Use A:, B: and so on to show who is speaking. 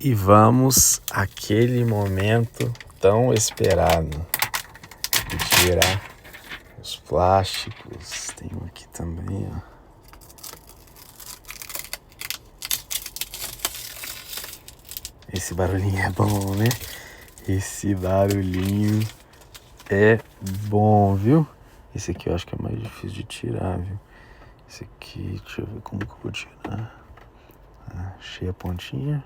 A: E vamos àquele momento tão esperado de tirar os plásticos. Tem um aqui também, ó. Esse barulhinho é bom, né? Esse barulhinho é bom, viu? Esse aqui eu acho que é mais difícil de tirar, viu? Esse aqui, deixa eu ver como que eu vou tirar. Achei a pontinha.